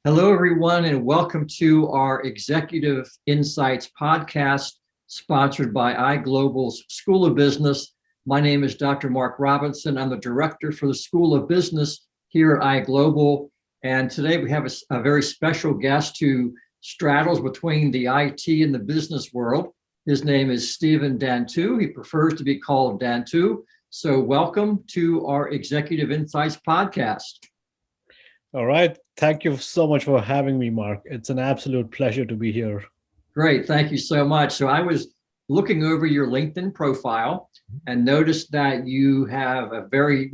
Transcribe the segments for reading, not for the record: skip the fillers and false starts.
Hello, everyone, and welcome to our Executive Insights podcast, sponsored by iGlobal's School of Business. My name is Dr. Mark Robinson. I'm the director for the School of Business here at iGlobal. And today we have a very special guest who straddles between the IT and the business world. His name is Stephen Dantu. He prefers to be called Dantu. So welcome to our Executive Insights podcast. All right. Thank you so much for having me, Mark. It's an absolute pleasure to be here. Great. Thank you so much. So I was looking over your LinkedIn profile and noticed that you have a very,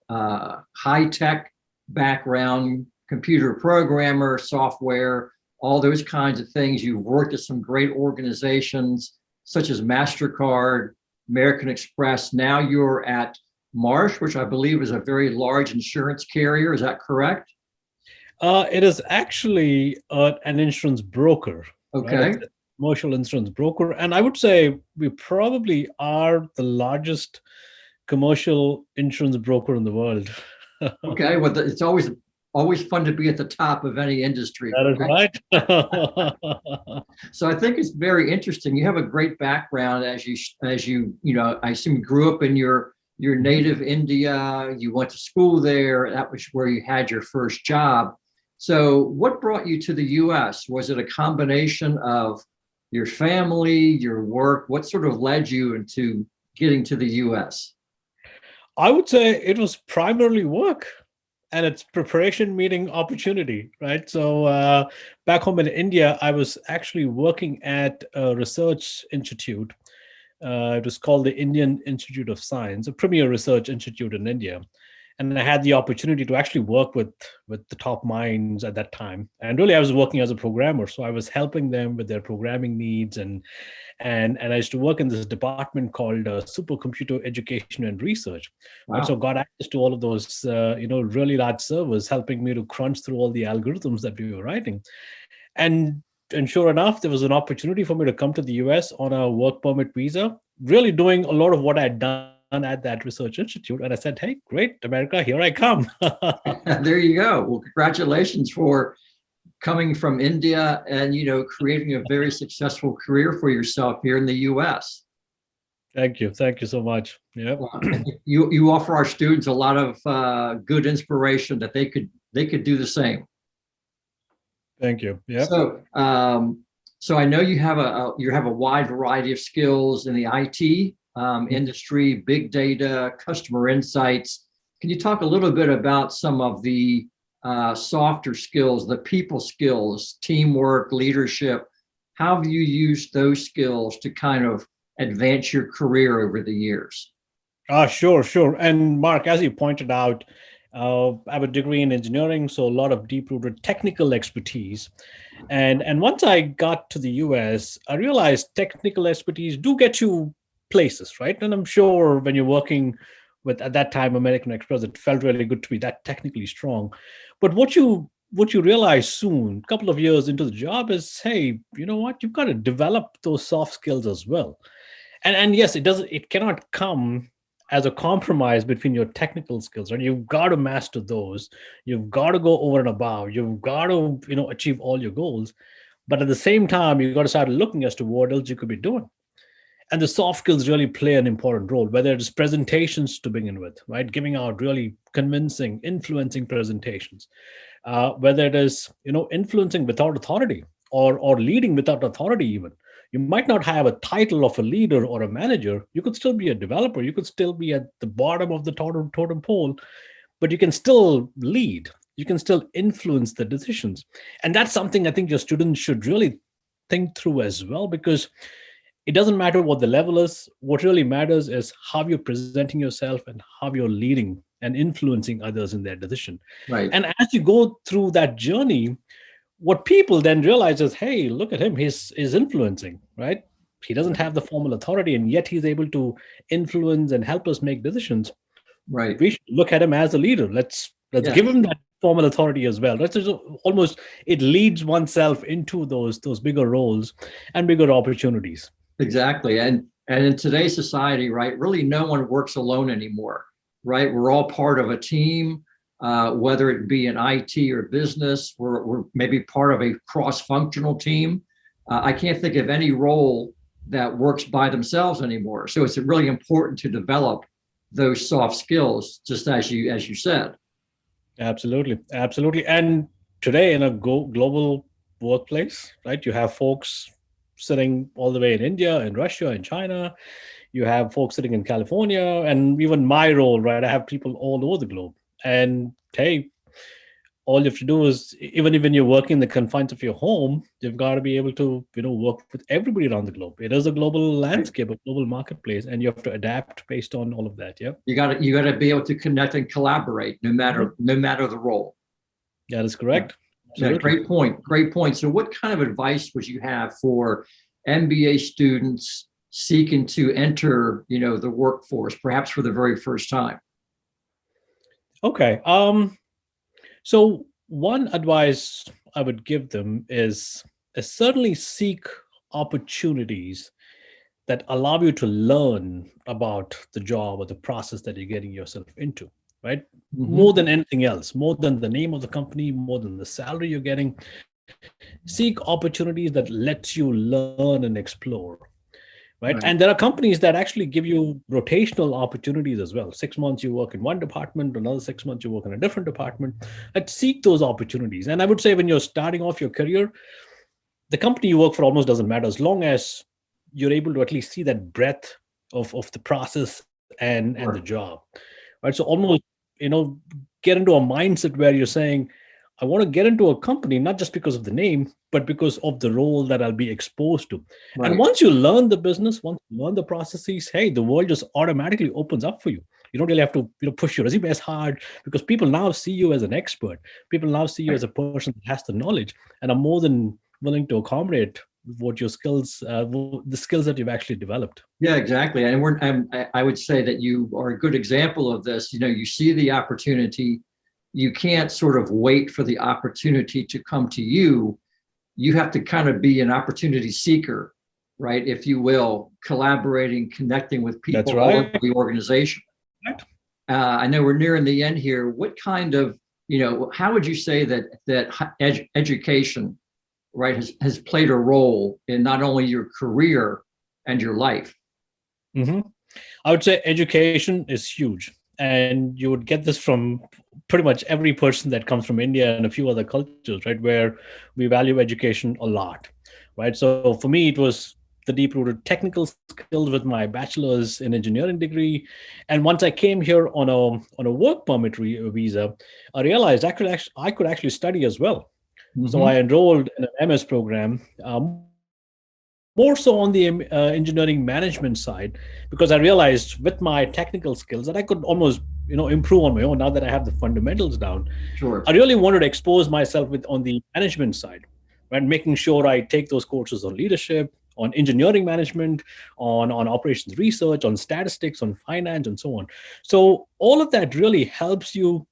high-tech background, computer programmer, software, all those kinds of things. You've worked at some great organizations such as MasterCard, American Express. Now you're at Marsh, which I believe is a very large insurance carrier. Is that correct? It is actually an insurance broker. Okay. Right? It's a commercial insurance broker. And I would say we probably are the largest commercial insurance broker in the world. Okay. Well, it's always fun to be at the top of any industry. That is right. So I think it's very interesting. You have a great background as I assume you grew up in your native India. You went to school there. That was where you had your first job. So what brought you to the US? Was it a combination of your family, your work? What sort of led you into getting to the US? I would say it was primarily work and it's preparation meeting opportunity, right? So back home in India, I was actually working at a research institute. It was called the Indian Institute of Science, a premier research institute in India. And I had the opportunity to actually work with the top minds at that time. And really, I was working as a programmer, so I was helping them with their programming needs, and I used to work in this department called Supercomputer Education and Research. Wow. Right? So got access to all of those, really large servers, helping me to crunch through all the algorithms that we were writing. And sure enough, there was an opportunity for me to come to the US on a work permit visa, really doing a lot of what I'd done at that research institute. And I said, hey, great, America, here I come. There you go. Well, congratulations for coming from India and, creating a very successful career for yourself here in the US. Thank you. Thank you so much. Yeah. You offer our students a lot of good inspiration that they could do the same. Thank you. Yeah. So I know you have a wide variety of skills in the IT industry, big data, customer insights. Can you talk a little bit about some of the softer skills, the people skills, teamwork, leadership? How have you used those skills to kind of advance your career over the years? Sure. And Mark, as you pointed out, I have a degree in engineering, so a lot of deep-rooted technical expertise. And once I got to the US, I realized technical expertise do get you places, right? And I'm sure when you're working with, at that time, American Express, it felt really good to be that technically strong. But what you realize soon, a couple of years into the job, is, hey, you know what? You've got to develop those soft skills as well. And yes, it cannot come as a compromise between your technical skills, right? You've got to master those. You've got to go over and above. You've got to, achieve all your goals. But at the same time, you've got to start looking as to what else you could be doing. And the soft skills really play an important role, whether it's presentations to begin with, right? Giving out really convincing, influencing presentations, whether it is, influencing without authority or leading without authority even. You might not have a title of a leader or a manager. You could still be a developer. You could still be at the bottom of the totem pole, but you can still lead. You can still influence the decisions. And that's something I think your students should really think through as well, because it doesn't matter what the level is. What really matters is how you're presenting yourself and how you're leading and influencing others in their decision. Right. And as you go through that journey, what people then realize is, hey, look at him, he's influencing, right? He doesn't have the formal authority, and yet he's able to influence and help us make decisions. Right. We should look at him as a leader. Let's give him that formal authority as well. That's almost, it leads oneself into those bigger roles and bigger opportunities. Exactly. And in today's society, right, really no one works alone anymore, right? We're all part of a team. whether it be in IT or business, we're maybe part of a cross-functional team. I can't think of any role that works by themselves anymore. So it's really important to develop those soft skills, just as you said. Absolutely, absolutely. And today in a global workplace, right, you have folks sitting all the way in India, in Russia, in China. You have folks sitting in California, and even my role, right, I have people all over the globe. And hey, all you have to do is, even when you're working in the confines of your home, you've got to be able to, work with everybody around the globe. It is a global landscape, a global marketplace, and you have to adapt based on all of that. Yeah, you got to be able to connect and collaborate, no matter the role. that is correct. Yeah, great point. Great point. So, what kind of advice would you have for MBA students seeking to enter, the workforce, perhaps for the very first time? Okay. So one advice I would give them is certainly seek opportunities that allow you to learn about the job or the process that you're getting yourself into, right? More than anything else, more than the name of the company, more than the salary you're getting, seek opportunities that let you learn and explore. Right. Right. And there are companies that actually give you rotational opportunities as well. 6 months you work in one department, another 6 months you work in a different department. And seek those opportunities. And I would say when you're starting off your career, the company you work for almost doesn't matter as long as you're able to at least see that breadth of the process and the Sure. job. Right. So almost, you know, get into a mindset where you're saying, I want to get into a company, not just because of the name, but because of the role that I'll be exposed to. And Right. once you learn the business, once you learn the processes, hey, the world just automatically opens up for you. You don't really have to, push your resume as hard because people now see you as an expert. People now see you Right. as a person that has the knowledge and are more than willing to accommodate what your skills, the skills that you've actually developed. Yeah, exactly. I would say that you are a good example of this. You see the opportunity. You can't sort of wait for the opportunity to come to you. You have to kind of be an opportunity seeker, right? If you will, collaborating, connecting with That's people all over right. the organization. Right. I know we're nearing the end here. What kind of, how would you say that education, right, has played a role in not only your career and your life? hmm I would say education is huge. And you would get this from pretty much every person that comes from India and a few other cultures, right, where we value education a lot, right? So for me, it was the deep rooted technical skills with my bachelor's in engineering degree. And once I came here on a work permit visa, I realized I could actually study as well. So Mm-hmm. I enrolled in an MS program, more so on the engineering management side, because I realized with my technical skills that I could almost improve on my own now that I have the fundamentals down. I Sure. really wanted to expose myself with on the management side, right? Making sure I take those courses on leadership, on engineering management, on operations research, on statistics, on finance, and so on. So all of that really helps you,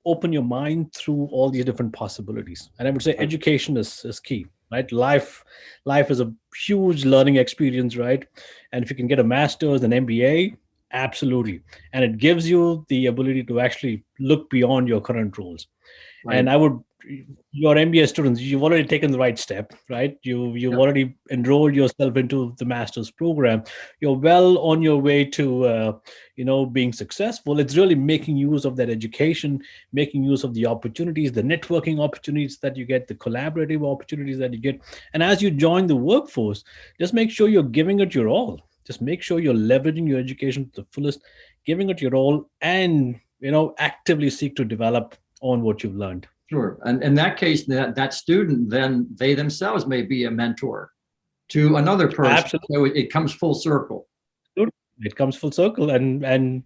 open your mind through all these different possibilities. And I would say Right. education is key, right? Life is a huge learning experience, right? And if you can get a master's, an MBA, absolutely. And it gives you the ability to actually look beyond your current roles. Right. And I would, your MBA students, you've already taken the right step, right? You've Yep. already enrolled yourself into the master's program. You're well on your way to, being successful. It's really making use of that education, making use of the opportunities, the networking opportunities that you get, the collaborative opportunities that you get. And as you join the workforce, just make sure you're giving it your all. Just make sure you're leveraging your education to the fullest, giving it your all, and actively seek to develop on what you've learned. Sure. And in that case, that student, then they themselves may be a mentor to another person. Absolutely. So it comes full circle. It comes full circle. And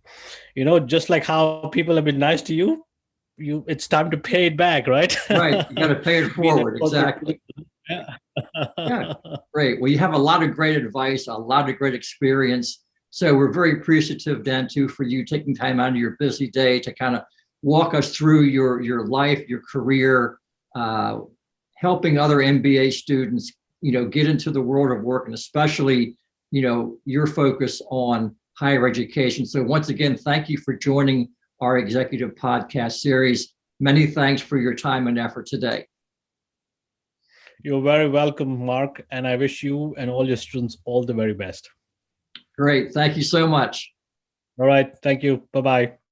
just like how people have been nice to you, it's time to pay it back, right? Right. You got to pay it Be that forward. corporate. Exactly. Yeah. Yeah. Great. Well, you have a lot of great advice, a lot of great experience. So we're very appreciative, Dantu, for you taking time out of your busy day to kind of walk us through your life, your career, uh, helping other MBA students, get into the world of work, and especially, your focus on higher education. So once again, thank you for joining our executive podcast series. Many thanks for your time and effort today. You're very welcome, Mark, and I wish you and all your students all the very best. Great. Thank you so much. All right. Thank you. Bye-bye.